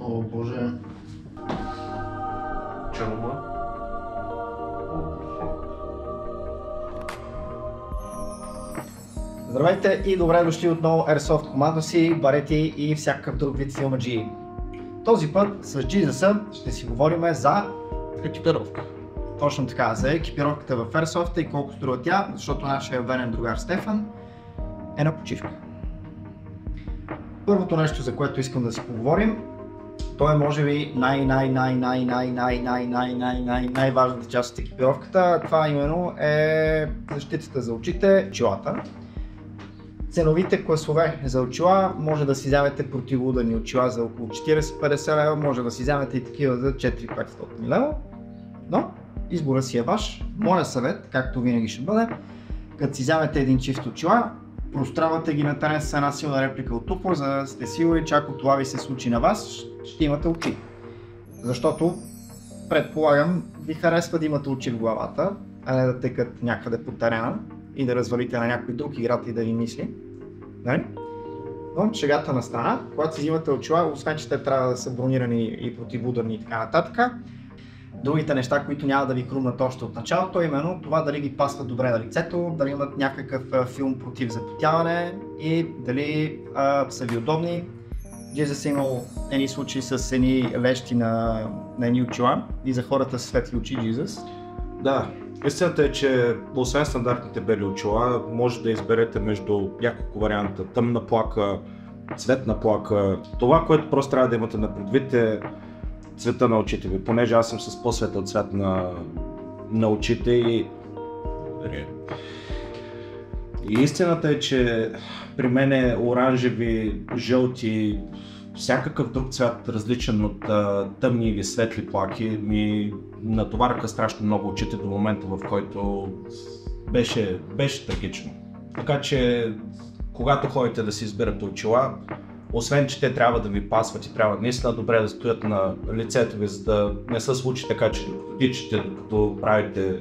О, боже. Чалма. Здравейте и добре дошли отново Airsoft команда си, барети и всякакъв друг вид филмаджии. Този път с Jesus ще си говорим за Екипировка. точно така, за екипировката в Airsoft и колко струва тя, защото нашия верен другар Стефан е на почивка. Първото нещо, за което искам да си поговорим, то е може би най-важната част от екипировката. Това именно е защитата за очите, очилата. Ценовите класове за очила може да си вземете противоударни очила за около 40-50 лева, може да си вземете и такива за 4-500 лева, но избора си е ваш. Моя съвет, както винаги ще бъде, като си вземете един чифт очила, простравате ги на терен с една силна реплика от упор, за да сте сигурни, че ако това ви се случи на вас, ще имате очи. Защото, предполагам, ви харесва да имате очи в главата, а не да текат някъде по терена и да развалите на някой друг играта и да ви мисли. Нали? Но шегата на страна, когато си взимате очила, освен че те трябва да са бронирани и противоударни и така нататък, другите неща, които няма да ви хрумнат още от началото, именно това дали ги пасват добре на лицето, дали имат някакъв филм против запотяване и дали са ви удобни. Jesus е имал едни случаи с едни лещи на едни очила и за хората с светли очи, Jesus. Да, истината е, че освен стандартните бели очила, може да изберете между няколко варианта: тъмна плака, цветна плака. Това, което просто трябва да имате на предвид, е цвета на очите ви, понеже аз съм с по-светъл цвят на очите и истината е, че при мен е оранжеви, жълти, всякакъв друг цвят, различен от тъмни или светли плаки, ми натоваряха страшно много очите до момента, в който беше трагично. Така че, когато ходите да си изберете очила, освен че те трябва да ви пасват и трябва наистина добре да стоят на лицето ви, за да не се случи така, че тичате, докато правите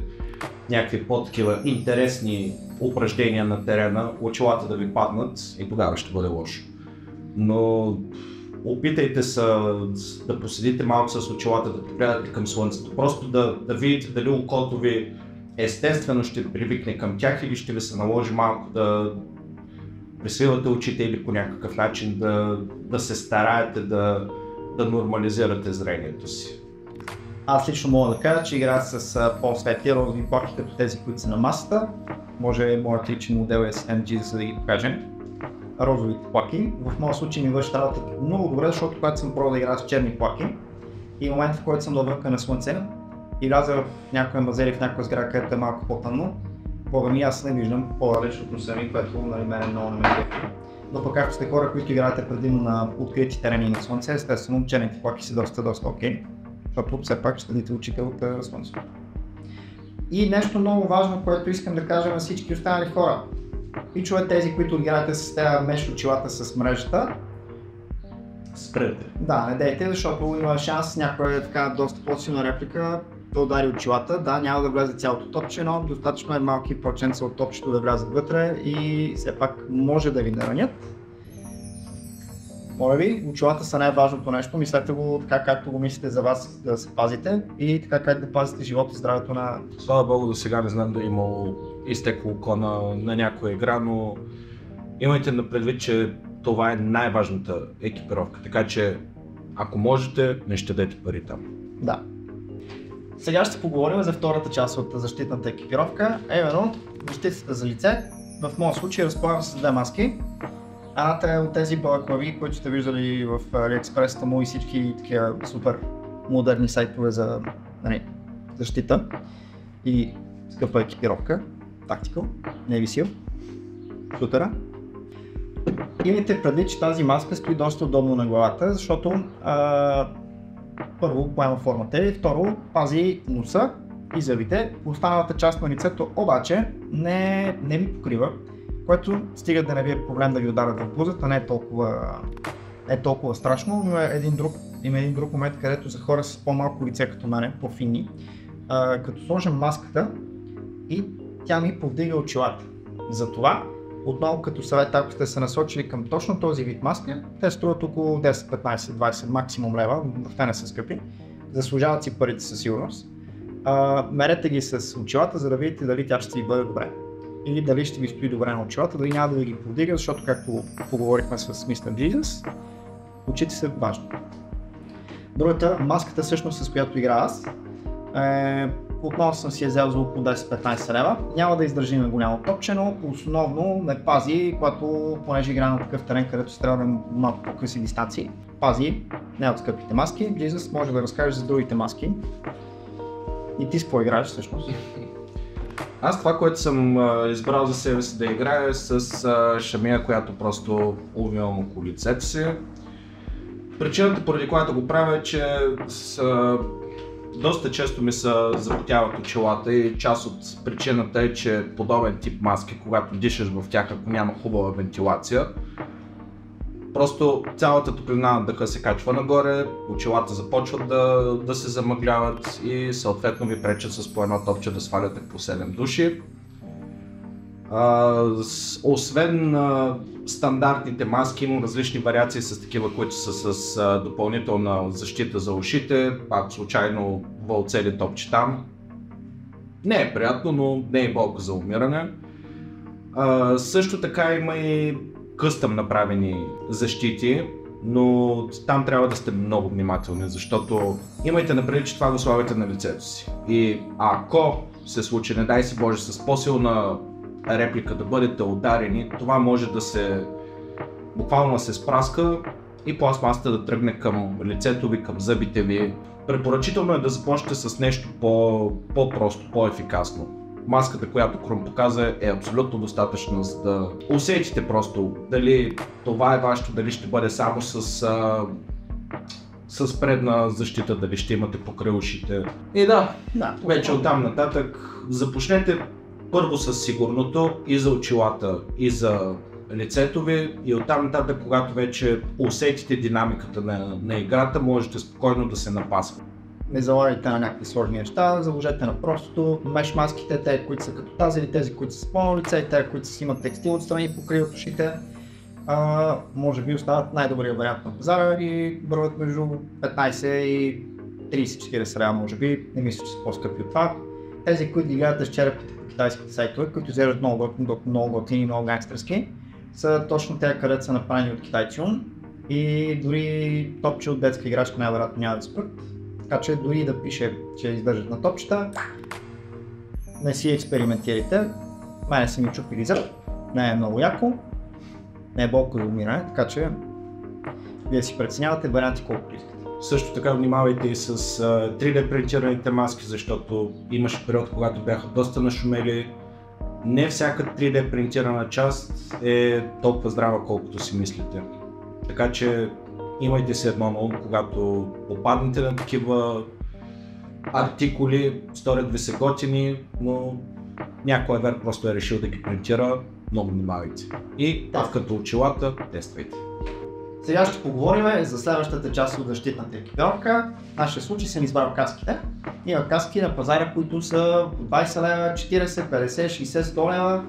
някакви по-такива интересни упражнения на терена, очилата да ви паднат и тогава ще бъде лошо. Но опитайте се да поседите малко с очилата, да погледате към слънцето, просто да видите дали окото ви естествено ще привикне към тях или ще ви се наложи малко да пресвивате очите или по някакъв начин да се стараете да нормализирате зрението си. Аз лично мога да кажа, че играя с по-светли розови плаки, като тези, които са на масата. Може моят личен модел е SMG, за да ги покажем. Розовите плаки. В моя случай ми върши работа много добре, защото когато съм пробвал да играя с черни плаки и в момента, в който съм навънка на слънце и вляза в някоя мазели в някаква сграда, където е малко по-тъмно, Бога ми, аз не виждам по-далеч от носа ми, което нали, мене много не ме кефи. Но пък ако сте хора, които играете предимно на открити терени на слънце, естествено черните плаки са доста окей, защото все пак ще следите очите от слънцето. И нещо много важно, което искам да кажа на всички останали хора. Пичове, тези, които играете с тези меш очилата с мрежата, Спрете. Да, не дейте, защото има шанс някоя така доста по-силна реплика да удари очилата. Да, няма да влезе цялото топче, но достатъчно е малки процент от топчето да влязат вътре и все пак може да ви наранят. Моля ви, очилата са най-важното нещо, мислете го така както го мислите за вас да се пазите и така как да пазите живота и здравето на... Слава Богу, до сега не знам да имало изтекло око на някоя игра, но имайте на предвид, че това е най-важната екипировка, така че ако можете, не щадете пари там. Да. Сега ще поговорим за втората част от защитната екипировка, именно защитата за лице. В моят случай разполагам с две маски. Едната е от тези балаклави, които сте виждали в AliExpress му и всички такива супер модерни сайтове за защита и скъпа екипировка. Tactical, Navy Seal, шутера. Имайте предвид, че тази маска стои доста удобно на главата, защото първо поема формата и второ пази носа и зъбите. Останалата част на лицето обаче не ми покрива, което стига да не ви е проблем да ви ударят в бузата, не е толкова страшно, но има един друг момент, където за хора с по-малко лице като мене, по-финни, като сложим маската и тя ми повдига очилата. Затова отново като съвет, ако сте се насочили към точно този вид маски, те струват около 10, 15, 20 максимум лева, въобще не са скъпи, заслужават си парите със сигурност. Мерете ги с очилата, за да видите дали тя ще ви бъде добре. Или дали ще ви стои добре на очилата, дали няма да ви ги повдига, защото както поговорихме с Mr. Jesus, очите са важни. Другата, маската всъщност с която игра аз, отново съм си я взел за около 10-15 лева. Няма да издържи на голямо топче, но основно ме пази, когато понеже игра на такъв терен, където се трябва да малко по-къси дистанции. Пази не от скъпите маски. Jesus може да разкажеш за другите маски. И ти с какво играеш всъщност? Аз това, което съм избрал за себе си да играя е с шамия, която просто увивам около лицето си. Причината, поради която го правя е, че доста често ми се запотяват очилата и част от причината е, че подобен тип маски, когато дишаш в тях, ако няма хубава вентилация, просто цялата топлина на дъха се качва нагоре, очилата започват да се замъгляват и съответно ви пречат с по едно топче да сваляте по 7 души. Освен стандартните маски, има различни вариации с такива, които са с допълнителна защита за ушите, пак случайно вълцели топче там. Не е приятно, но не е болка за умиране. Също така има и къстъм направени защити, но там трябва да сте много внимателни, защото имайте напред, че това го слагате на лицето си. И ако се случи, не дай си Боже, с по-силна реплика да бъдете ударени, това може да се буквално се спраска и пластмасата да тръгне към лицето ви, към зъбите ви. Препоръчително е да започнете с нещо по-просто, по-ефикасно. Маската, която Крум показа, е абсолютно достатъчна, за да усетите просто дали това е вашето, дали ще бъде само с предна защита, дали ще имате покрай ушите. И вече оттам нататък започнете първо с сигурното и за очилата, и за лицето ви, и оттам нататък, когато вече усетите динамиката на играта, можете спокойно да се напасвате. Не залагайте на някакви сложни неща, заложете на простото, меш маските, те, които са като тази, или тези, които са с пълно лице, и те, които си имат текстил отстрани и покриват ушите. Може би остават най-добрия вариант на пазара и бърват между 15 и 30-40 лева, може би, не мисля, че са по-скъпи от това. Тези, които гледате с черепите по китайските сайтове, които изглеждат много готини и много гангстърски, са точно те, където са направени от китайчун и дори топче от детска играчка най-вероятно няма да спрат. Така че дори да пише, че издържат на топчета, не си експериментирайте. Мене са ми чупили зъб, не е много яко, не е болка за умиране, така че вие си преценявате варианти колкото искате. Също така внимавайте и с 3D принтираните маски, защото имаше период, когато бяха доста нашумели. Не всяка 3D принтирана част е толкова здрава, колкото си мислите. Така че имайте се едно на ум, когато попаднете на такива артикули, сторят ви са готини, но някой вер просто е решил да ги принтира, много внимавайте. И като очилата, тествайте. Сега ще поговорим за следващата част от защитната екипировка. В нашия случай съм избрал каските. Има каски на пазара, които са по 20 лева, 40, 50, 60, 100 лева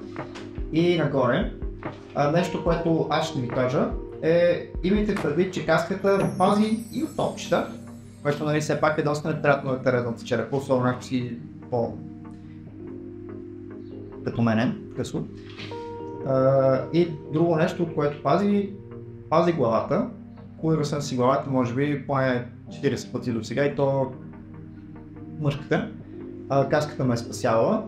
и нагоре. Нещо, което аз ще ви кажа е, имайте предвид, че каската пази и от топчета, което нали все пак е доста неприятно да те реднат с черепа, особено ако си като мене, късо. И друго нещо, което пази главата. Кулира съм си главата, може би поне 40 пъти до сега и то мъжката. Каската ме е спасяла.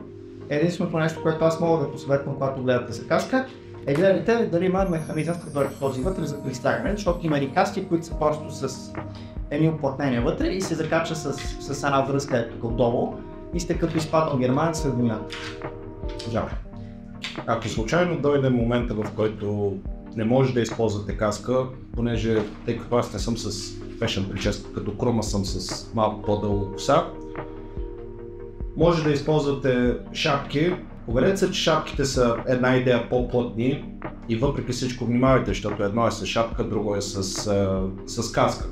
Единственото нещо, което аз мога да посъветвам, когато гледате за каска, е гледайте дали има механизъм върху този вътре за пристягане, защото има и каски, които са просто с едни уплътнения вътре и се закача с една връзка ето тук отдолу и сте като изпаднал германец след войната. Жал. Ако случайно дойде момента, в който не може да използвате каска, понеже тъй като аз не съм с фешън прическа, като Крума съм с малко по-дълга коса, може да използвате шапки. Уверете се, че шапките са една идея по-плътни и въпреки всичко внимавайте, защото едно е с шапка, друго е с каска.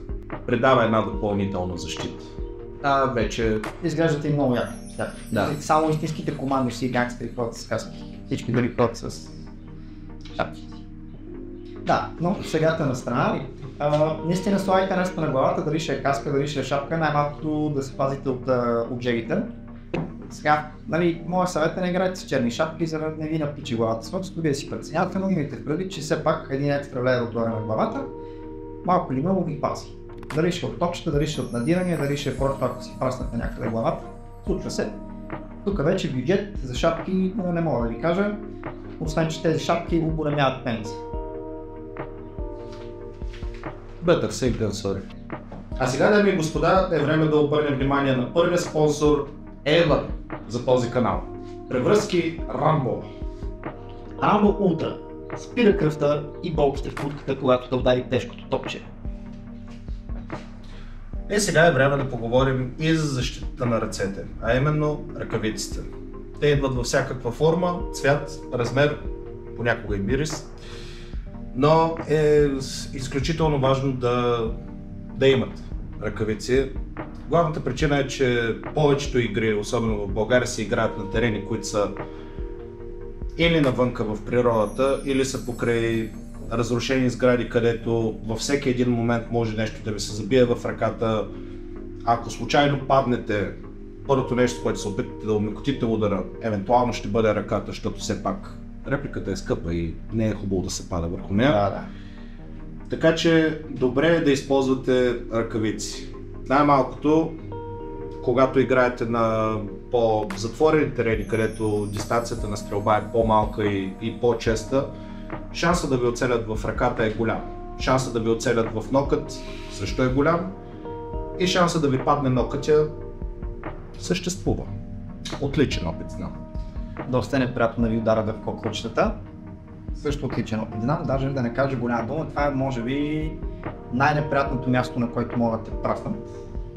Придава една допълнителна защита. Вече изглеждате и много яко. Да. Само истинските командоси и гангстери ходят с каски. Всички дали ходят с шапки. Да, но шегата на страна. Наистина слагайте нещо на главата, дали ще е каска, дали ще е шапка, най-малкото да се пазите от жегите. Сега, нали, моя съвет е не играйте с черни шапки, за да не ви напичи главата слънцето, вие си преценявате, но имайте в предвид, че все пак един екстра леер отгоре на главата малко или много ви пази. Дали ще от топчета, дали ще от надирания, дали ще е просто ако си праснете някъде главата, случва се. Тук вече бюджет за шапки не мога да ви кажа, освен че тези шапки оборемяват пениса. Better safe than sorry. А сега, дами и господа, е време да обърнем внимание на първия спонсор Airlab за този канал. Превръзки Rambo. Rambo Ultra спира кръвта и болките в куртката, когато да удари тежкото топче. Сега е време да поговорим и за защитата на ръцете, а именно ръкавиците. Те идват във всякаква форма, цвят, размер, понякога и мирис, но е изключително важно да имат ръкавици. Главната причина е, че повечето игри, особено в България, се играят на терени, които са или навънка в природата, или са покрай разрушени сгради, където във всеки един момент може нещо да ви се забие в ръката. Ако случайно паднете, първото нещо, което се опитате да омекотите удара, евентуално ще бъде ръката, защото все пак репликата е скъпа и не е хубаво да се пада върху нея. Да. Така че добре е да използвате ръкавици. Най-малкото, когато играете на по-затворени терени, където дистанцията на стрелба е по-малка и по-честа, шансът да ви оцелят в ръката е голям. Шансът да ви оцелят в нокът също е голям. И шансът да ви падне нокътя съществува. Отличен опит знам. Доста е неприятно да ви ударят в коклучетата. Също отличен опит знам, даже да не кажа голяма дума, това е може би най-неприятното място, на което могат да те праснат.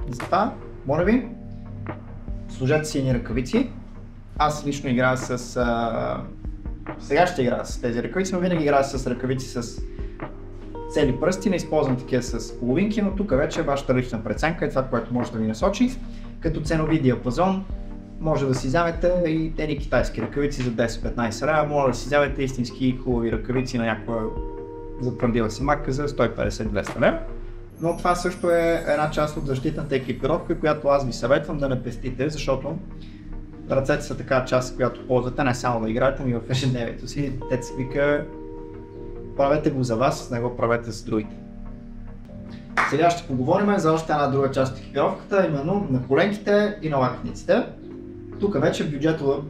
Затова, моля ви, служете си едни ръкавици. Аз лично играя с... Сега ще играя с тези ръкавици, но винаги играя с ръкавици с цели пръсти, не използвам такива с половинки, но тук вече е вашата лична преценка и това, което може да ви насочи. Като ценови диапазон може да си вземете и тези китайски ръкавици за 10-15 лева, може да си вземете истински хубави ръкавици на някаква затвърдила си марка за 150-200 лева. Но това също е една част от защитната екипировка, която аз ви съветвам да не пестите, защото ръцете са така част, която ползвате не само да играете, но и в ежедневието си. Те се вика, правете го за вас, не го правете с другите. Сега ще поговорим за още една друга част от екипировката, именно на коленките и на лакътниците. Тук вече бюджетът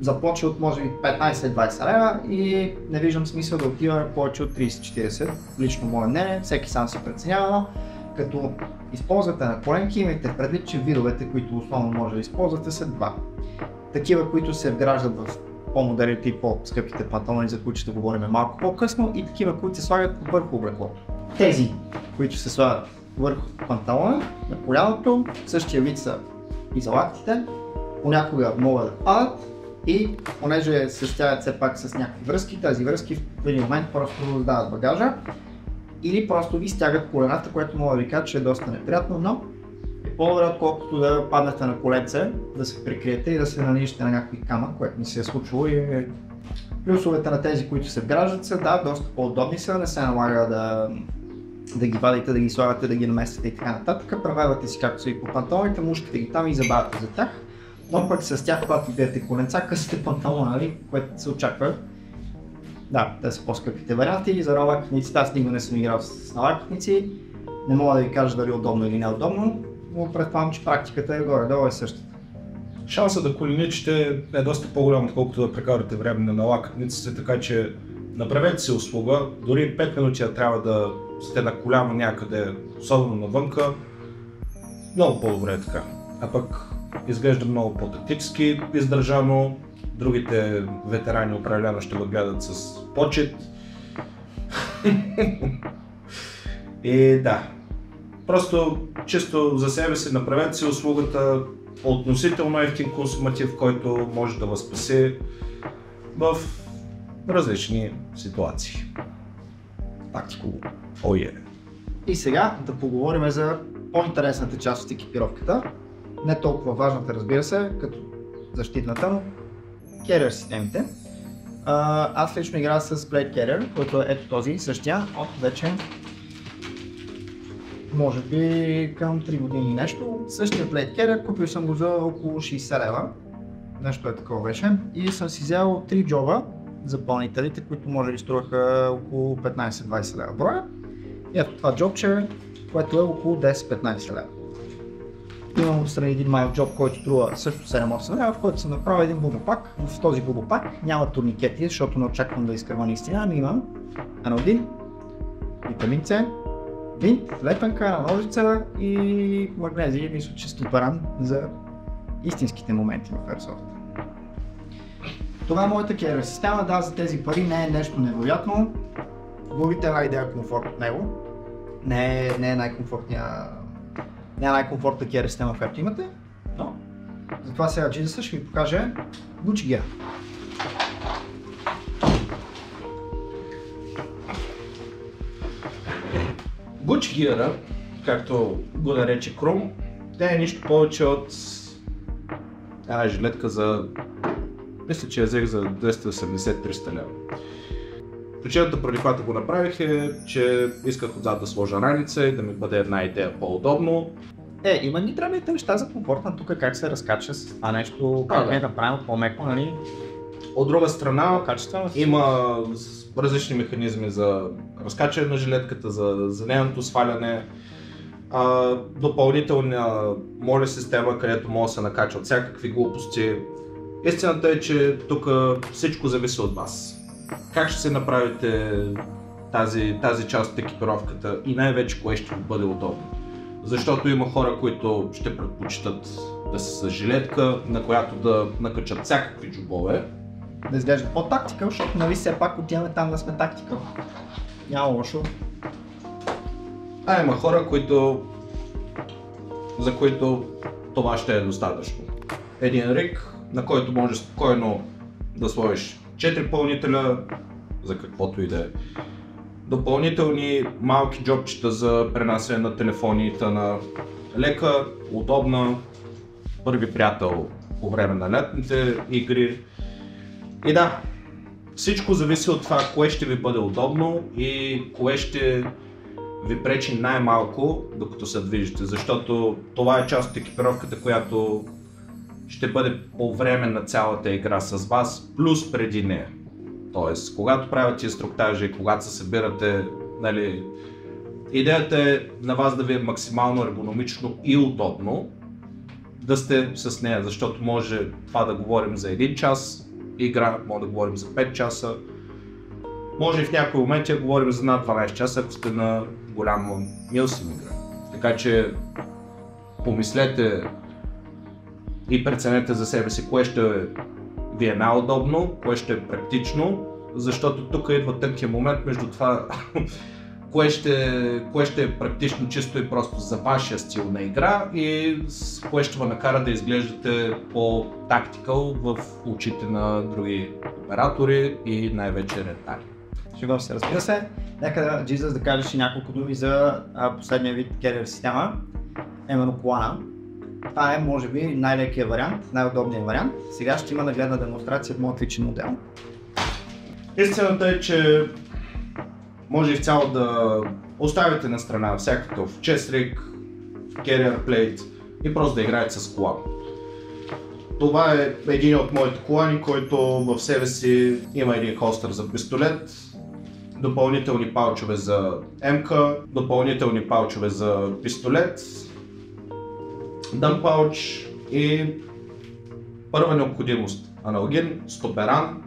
започва от може би 15-20 лева и не виждам смисъл да отива повече от 30-40. Лично мое мнение, всеки сам си преценява. Като използвате на коленки, имайте предвид, че видовете, които основно може да използвате, са два. Такива, които се вграждат в по-модерните и по-скъпите панталони, за които ще говорим малко по-късно, и такива, които се слагат върху облеклото. Тези, които се слагат върху панталона, на коляното, същия вид са и за лактите, понякога могат да падат и понеже се стягат все пак с някакви връзки, тези връзки в един момент просто раздават багажа или просто ви стягат колената, което мога да ви кажа, че е доста неприятно, но е по-добре, отколкото да паднете на коленце, да се прикриете и да се нанижете на някакви камък, което ми се е случило и плюсовете на тези, които се вграждат са, да, доста по-удобни са, не се налага да ги вадите, да ги слагате, да ги наместите и така нататък. Правявате си както са и по панталоните, мушкате ги там и забавяте за тях. Но пък с тях, когато видите коленца, късате панталона, нали, което се очаква. Да, те са по-скъпите варианти. За лакътниците аз никога не съм играл с лакътници. Не мога да ви кажа дали е удобно или неудобно, но предполагам, че практиката е горе-долу е същата. Шансът да коленичите е доста по-голям, отколкото да прекарате време на лакътниците, така че направете си услуга. Дори 5 минути трябва да сте на коляно някъде, особено навънка. Много по-добре е така. А пък изглежда много по-тактически издържано. Другите ветерани определено ще го гледат с почет. И да, просто чисто за себе си направете си услугата, относително ефтин консуматив, който може да вас спаси в различни ситуации. Тактико. И сега да поговорим за по-интересната част от екипировката. Не толкова важната, разбира се, като защитната, но кериер системите. Аз лично играя с Blade Carrier, който е ето този, същия, от вече може би към 3 години нещо. Същия Blade Carrier, купил съм го за около 60 лева, нещо е такова беше, и съм си взел 3 джоба за пълнителите, които може би струваха около 15-20 лева броя. И ето това джобче, което е около 10-15 лева. Имам отстрани един малък джоб, който струва също 7-8 лева, в който съм направил един бубопак. В този бубопак няма турникети, защото не очаквам да изкървани стена, ами имам анодин, витамин С, винт, лепенка, ножица и магнезий, мисля, че стопаран за истинските моменти в Airsoft. Това е моята керер система, да, за тези пари не е нещо невероятно. Главите една идея комфорт от него. Не е най-комфортната керер система, която имате, но затова сега Jesus ще ви покажа Gucci Gear. Gucci Gear, както го нарече Крум, тя е нищо повече от една жилетка за, мисля, че я взех за 280-300 лева. Причината, преди която го направих, е, че исках отзад да сложа раница и да ми бъде една идея по-удобно. Има ни трябвайте неща за комфортна тук, как се разкача с това нещо, как е направено по-меко, нали? От друга страна, качествено има различни механизми за разкачане на жилетката, за нейното сваляне. Допълнителна моля система, където може да се накачат всякакви глупости. Истината е, че тук всичко зависи от вас. Как ще се направите тази част от екипировката и най-вече кое ще ви бъде удобно. Защото има хора, които ще предпочитат да са с жилетка, на която да накачат всякакви джобове. Да изглежда по-тактикъл, защото нали все пак отиваме там да сме тактикъл. Няма лошо. Има хора, за които това ще е достатъчно. Един риг, на който може спокойно да сложиш 4 пълнителя, за каквото и да е. Допълнителни малки джобчета за пренасяне на телефоните на лека, удобна, първи приятел по време на летните игри. И да, всичко зависи от това кое ще ви бъде удобно и кое ще ви пречи най-малко докато се движите, защото това е част от екипировката, която ще бъде по време на цялата игра с вас, плюс преди нея. Тоест, когато правите инструктажи и когато се събирате, нали, идеята е на вас да ви е максимално ергономично и удобно да сте с нея, защото може това да говорим за 1 час игра, може да говорим за 5 часа, може и в някои моменти да говорим за над 12 часа, ако сте на голяма милсим игра. Така че помислете и преценете за себе си кое ще ви е най-удобно, кое ще е практично, защото тук идва тънкия момент между това кое ще е практично чисто и просто за вашия стил на игра и кое ще ви накара да изглеждате по-тактикал в очите на други оператори и най-вече ретари. Шегувам се, разбира се. Нека Jesus да кажеш и няколко думи за последния вид керер система, именно колана. Това е може би най-лекия вариант, най-удобният вариант. Сега ще има нагледна демонстрация от моят личен модел. Истината е, че може изцяло да оставите на страна всякакъв честрик, carrier plate и просто да играете с колан. Това е един от моите колани, който в себе си има един холстър за пистолет, допълнителни палчове за МК, допълнителни палчове за пистолет, дън пауч и първа необходимост аналгин, стоперан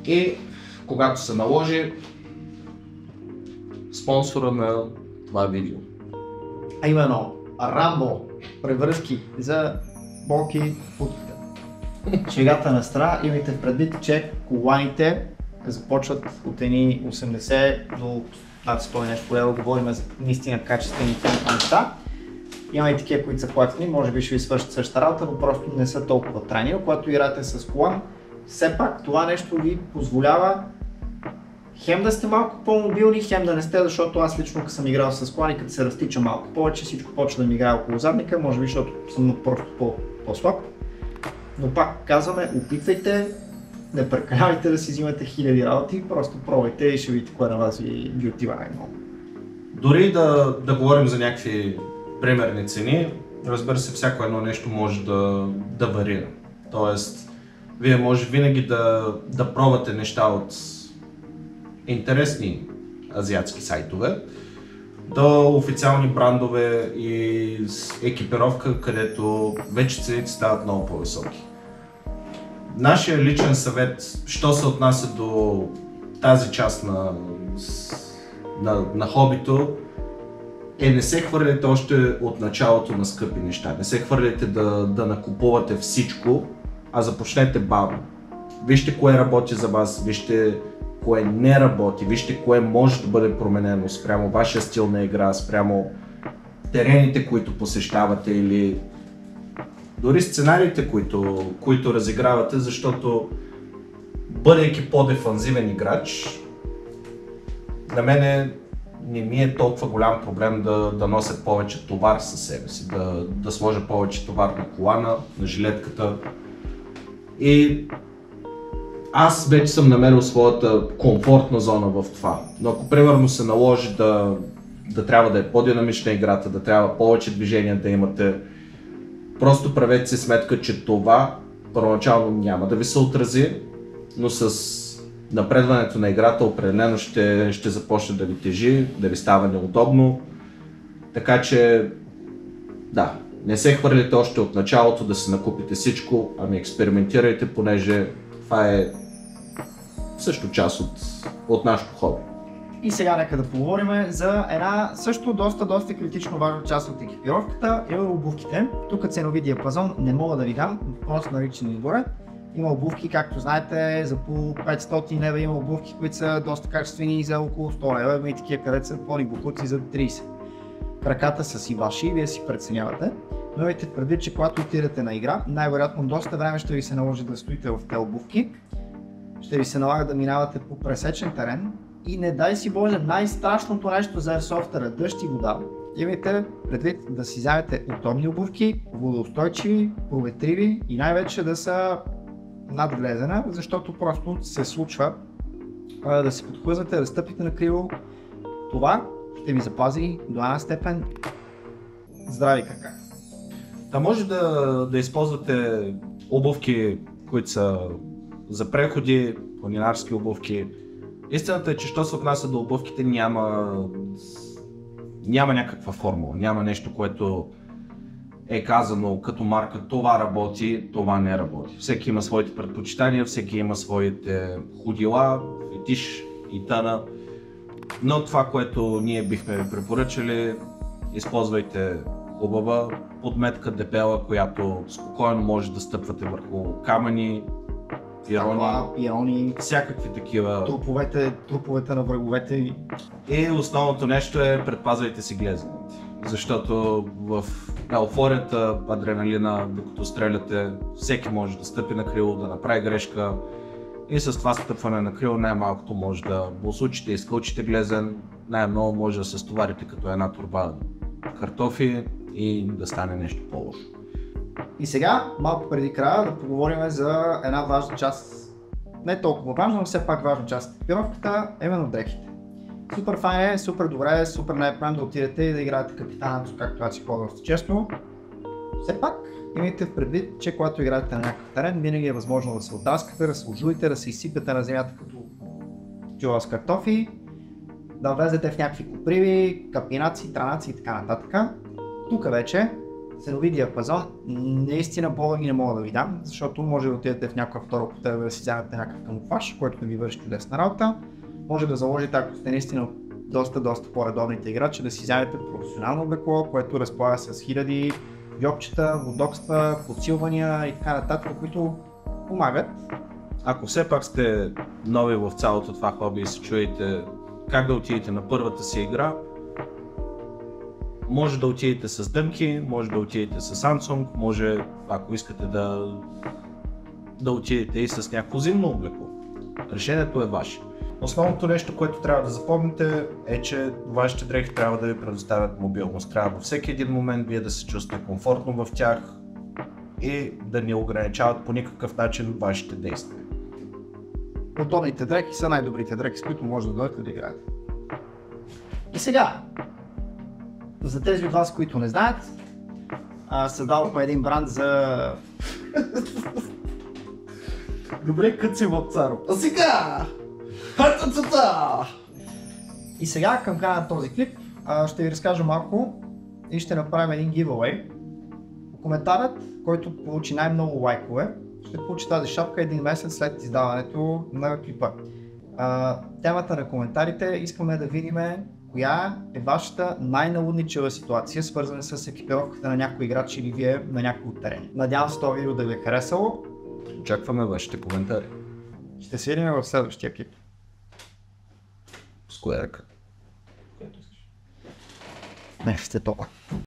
и когато се наложи спонсора на това видео. А именно Рамбо превръзки за болки путката. Шегата на страна, имайте предвид, че коланите започват от едни 80 до над 100 нещо, когато говорим за наистина качествени неща. Има и такива, които са платени, може би ще ви свършат същата работа, но просто не са толкова трайни. Когато играете с колан, все пак това нещо ви позволява хем да сте малко по-мобилни, хем да не сте, защото аз лично като съм играл с колани, като се разтича малко повече, всичко почва да ми играе около задника, може би защото съм просто по-слаб. Но пак казваме, опитвайте не прекалявайте да си взимате хиляди работи, просто пробвайте и ще видите кое на вас ви отива най-много. Дори да говорим за някакви примерни цени, разбира се, всяко едно нещо може да варира. Тоест, вие може винаги да пробвате неща от интересни азиатски сайтове до официални брандове и екипировка, където вече цените стават много по-високи. Нашия личен съвет, що се отнася до тази част на хобито, не се хвърляйте още от началото на скъпи неща. Не се хвърляйте да накупувате всичко, а започнете бавно. Вижте кое работи за вас, вижте кое не работи, вижте кое може да бъде променено спрямо вашия стил на игра, спрямо терените, които посещавате или дори сценариите, които разигравате, защото бъдейки по-дефанзивен играч, на мене не ми е толкова голям проблем да нося повече товар със себе си, да сложа повече товар на колана, на жилетката. И аз вече съм намерил своята комфортна зона в това. Но ако примерно се наложи да трябва да е по-динамична играта, да трябва повече движения да имате, просто правете си сметка, че това първоначално няма да ви се отрази, но с напредването на играта определено ще започне да ви тежи, да ви става неудобно. Така че да, не се хвърлите още от началото да си накупите всичко, ами експериментирайте, понеже това е също част от нашото хобби. И сега нека да поговорим за една също доста критично важна част от екипировката, е обувките. Тук ценови диапазон не мога да ви дам, просто наличен избор. Има обувки, както знаете, за по 500 лева, има обувки, които са доста качествени за около 100 лева, има и такива, където са пълни букуци за 30. Краката са си ваши, вие си преценявате. Но имайте предвид, че когато отидете на игра, най-вероятно доста време ще ви се наложи да стоите в тези обувки. Ще ви се налага да минавате по пресечен терен и не дай си Боже, най-страшното нещо за аирсофтера, дъжд и вода. Имайте предвид да си вземете удобни обувки, водоустойчиви, проветриви и най-вече да са надглезена, защото просто се случва да се подхлъзнете, да стъпите на криво. Това ще ви запази до една степен здрави крака. Да може да използвате обувки, които са за преходи, планинарски обувки. Истината е, че що се отнася до обувките, няма някаква формула, няма нещо, което е казано като марка, това работи, това не работи. Всеки има своите предпочитания, всеки има своите ходила, фетиш и т.н. Но това, което ние бихме ви препоръчали, използвайте хубава подметка, дебела, която спокойно може да стъпвате върху камъни, пирони, всякакви такива. Труповете на враговете. И основното нещо е предпазвайте си глезените. Защото в еуфорията, адреналина, докато стреляте, всеки може да стъпи на крило, да направи грешка. И с това стъпване на крило най-малкото може да блосучите, изкълчите глезен, най-много може да се стоварите като една торба картофи и да стане нещо по-лошо. И сега, малко преди края, да поговорим за една важна част, не толкова важна, но все пак важна част от екипировката, именно дрехите. Супер файн е, супер добре, супер най-правим да отидете и да играете капитана, както аз си ходя доста често. Все пак, имайте в предвид, че когато играете на някакъв терен, винаги е възможно да се отдаскате, да се ожуите, да се изсипете на земята като чула с картофи, да влезете в някакви коприви, капинаци, транаци и така нататък. Тук вече ценови диапазон наистина по-ги не мога да ви дам, защото може да отидете в някаква втора употреба да си вземете някакъв камуфлаж, който да ви върши чудесна работа. Може да заложите, ако сте наистина доста по-редовните играчи, да си вземете професионално облекло, което разполага с хиляди джобчета, водокства, подсилвания и така нататък, които помагат. Ако все пак сте нови в цялото това хобби и се чуете как да отидете на първата си игра, може да отидете с дънки, може да отидете с Samsung, може, ако искате да отидете и с някакво зимно облекло. Решението е ваше. Основното нещо, което трябва да запомните е, че вашите дрехи трябва да ви предоставят мобилност. Трябва във всеки един момент вие да се чувствате комфортно в тях и да не ограничават по никакъв начин вашите действия. удобните дрехи са най-добрите дрехи, с които може да дойдете да играете. И сега, за тези от вас, които не знаят, създадохме един бранд за... Добре, къци в царо. А сега! И сега, към края на този клип, ще ви разкажа малко и ще направим един giveaway. Коментарът, който получи най-много лайкове, ще получи тази шапка един месец след издаването на клипа. Темата на коментарите искаме да видим коя е вашата най-налудничава ситуация, свързана с екипировката на някой играч или вие на някой от терени. Надявам се това видео да ви е харесало. Очакваме вашите коментари. Ще се видим в следващия клип. С коя ръка? Не, сте толкова.